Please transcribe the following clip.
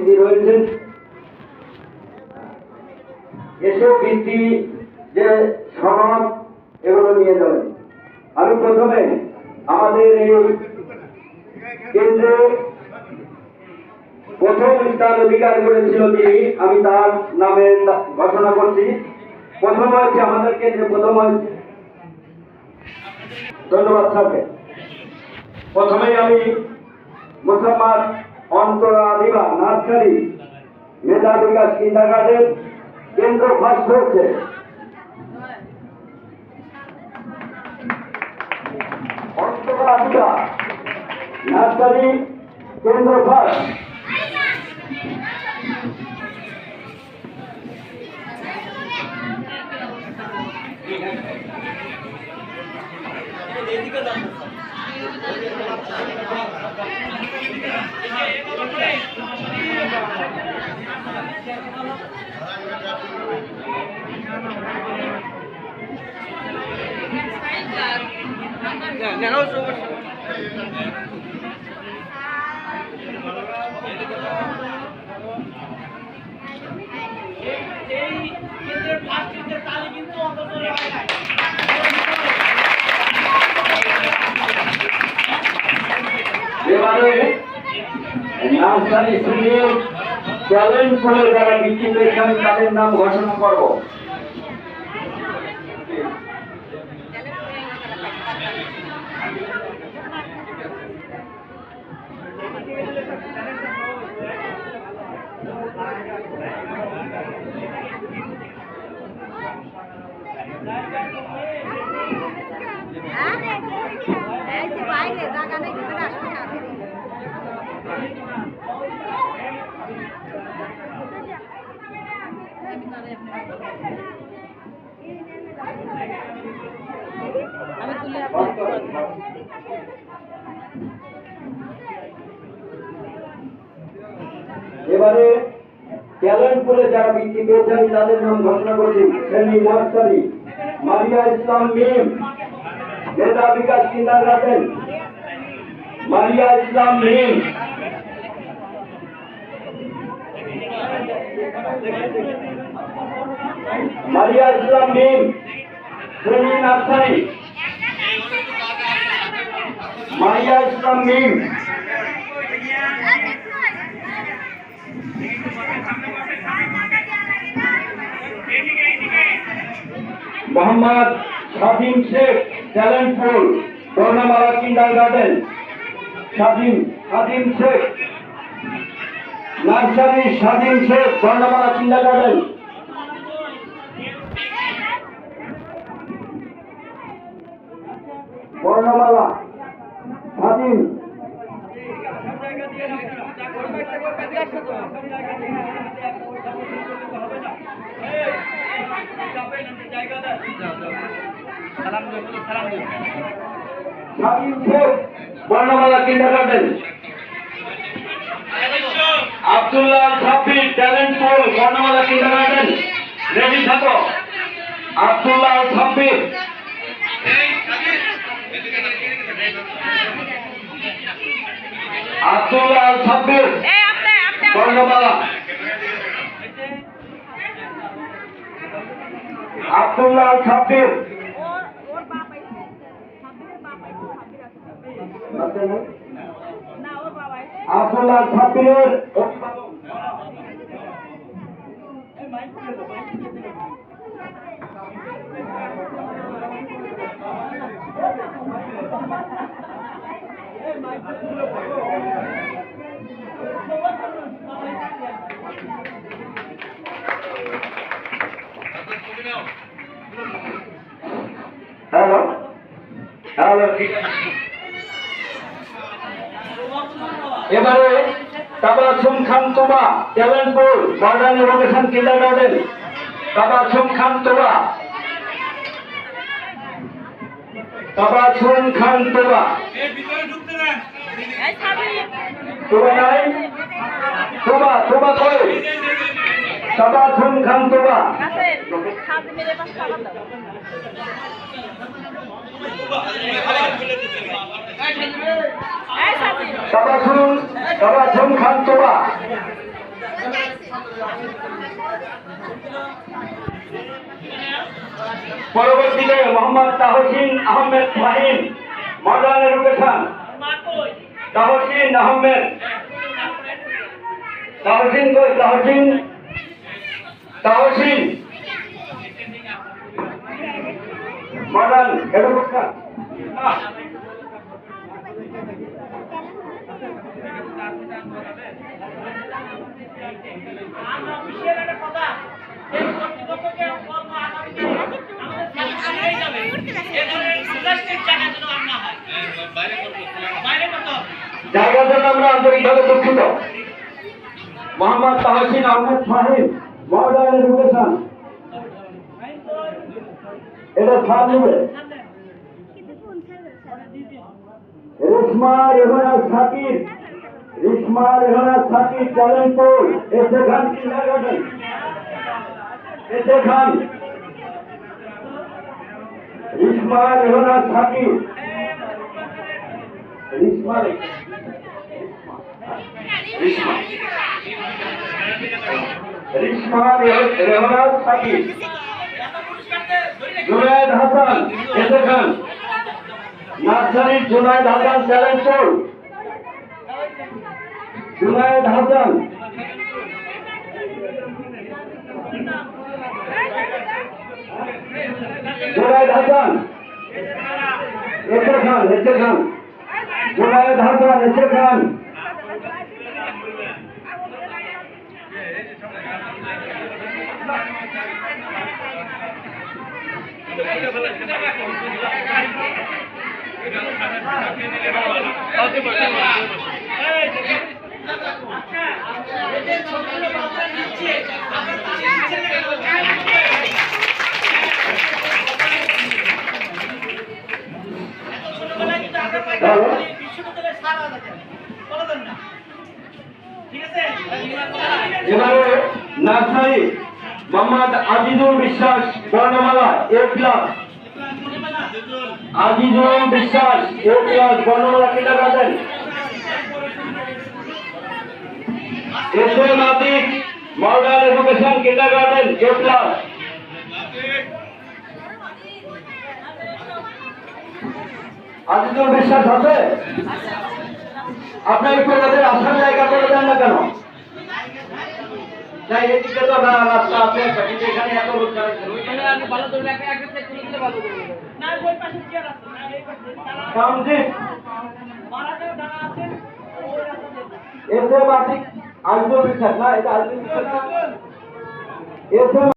অতিথি রয়েছেন, এসে বৃত্তি যে সনদ এগুলো নিয়ে যাবেন। আমি প্রথমে আমাদের এই কেন্দ্রে প্রথম স্থান অধিকার করেছিল তিনি, আমি তার নামে ঘোষণা করছি। প্রথম হয়েছে আমাদের কেন্দ্রে, প্রথম হয়েছে, ধন্যবাদ স্যারকে। প্রথমেই আমি মুসলমান অন্তরা দিবা নার্সারি মেধা বিকাশ কিন্ডারগার্টেন কেন্দ্র ফার্স্ট হয়েছে। অন্তরা দিবা নার্সারি কেন্দ্র ফার্স্ট। এবারে নার্সারি শ্রেণীর ট্যালেন্ট পুলে যারা বৃত্তি পেয়েছেন তাদের নাম ঘোষণা করব। এবারে ট্যালেন্ট পুলে যারা বৃত্তি পেয়েছেন তাদের নাম ঘোষণা করছি। শ্রেণী নার্সারি মারিয়া ইসলাম মিম মেধা বিকাশ কিন্ডারগার্টেন, মারিয়া ইসলাম মিম। মারিয়া ইসলাম মিম শ্রেণী নার্সারি মারিয়া ইসলাম মিম। মোহাম্মদ শাহিন শেখ ট্যালেন্ট পুল বর্ণমালা কিন্ডারগার্টেন, শাহিন শেখ নার্সারি, শাহিন শেখ বর্ণমালা কিন্ডারগার্টেন। বর্ণমালা স্বাধীন স্বাধীন শেখ বর্ণমালা কিন্ডারগার্টেন। আব্দুল্লাহ সাব্বির ট্যালেন্ট পুল বর্ণমালা কিন্ডারগার্টেন। রেডি থাকো। আব্দুল্লাহ সাব্বির, আব্দুল্লাহ সাব্বির বর্ণমালা, আব্দুল্লাহ সাব্বির, আব্দুল্লাহ সাব্বিরের হ্যালো হ্যালো ঠিক আছে। এবারে Tabassum Khan Toba talent pool modern education kindergarten. Tabassum Khan Toba, Tabassum Khan তোবা, তোবা নাই, তোবা তোবা কই, তাবাসুম খান তোবা। তাবাসুম খান তোবা পরবর্তীতে মোহাম্মদ তাহসিন আহমেদ ফাহিম, মডার্ন এডুকেশন। তাহসিন আহমেদ, তাহসিন কই? Tahsin, Tahsin, modern education. জায়গার জন্য আমরা আন্তরিকভাবে দুঃখিত। Mohammad Tahsin Ahmed Fahim, modern education. এটা স্যার নেবে। রেশমা রেহানা সাকিব, রেশমা রেহানা সাকিব, জালালপুর। এসে খান কিন্ডারগার্টেন, এসে খান। রেশমা রেহানা সাকিব, রেশমা, রেশমা, রেশমা রেহানা সাকিব। জুনায়েদ হাসান, এসে খান। নার্সারির জুনায়েদ হাসান, জালালপুর। জুনায়েদ হাসান, জুনায়েদ হাসান, এসে খান, এসে খান। জুনায়েদ হাসান, এসে খান। এবারে নার্সারি মোহাম্মদ আজিজুল বিশ্বাস, বর্ণমালা, এ class. Azizul Biswas, A class, Barnamala, kindergarten. S A Natik, modern education, kindergarten, A class. Azizul Biswas আছে? আপনার একটু ওদের আসার জায়গা করে দেন না কেন? তাই এদিকে তো না রাস্তা আছে, কিন্তু এখানে এত লোক যাচ্ছে। ওইখানে আমি ভালো ধরে একটা একটা সেট করে দিলে ভালো হবে। না ওই পাশে চেয়ার আছে, না এই পাশে তারা কামজি মারাতে দাঁড়া আছে। ওই রাস্তা এসে বাতিক আজিজুল বিশ্বাস না, এটা আজিজুল বিশ্বাস না। এসে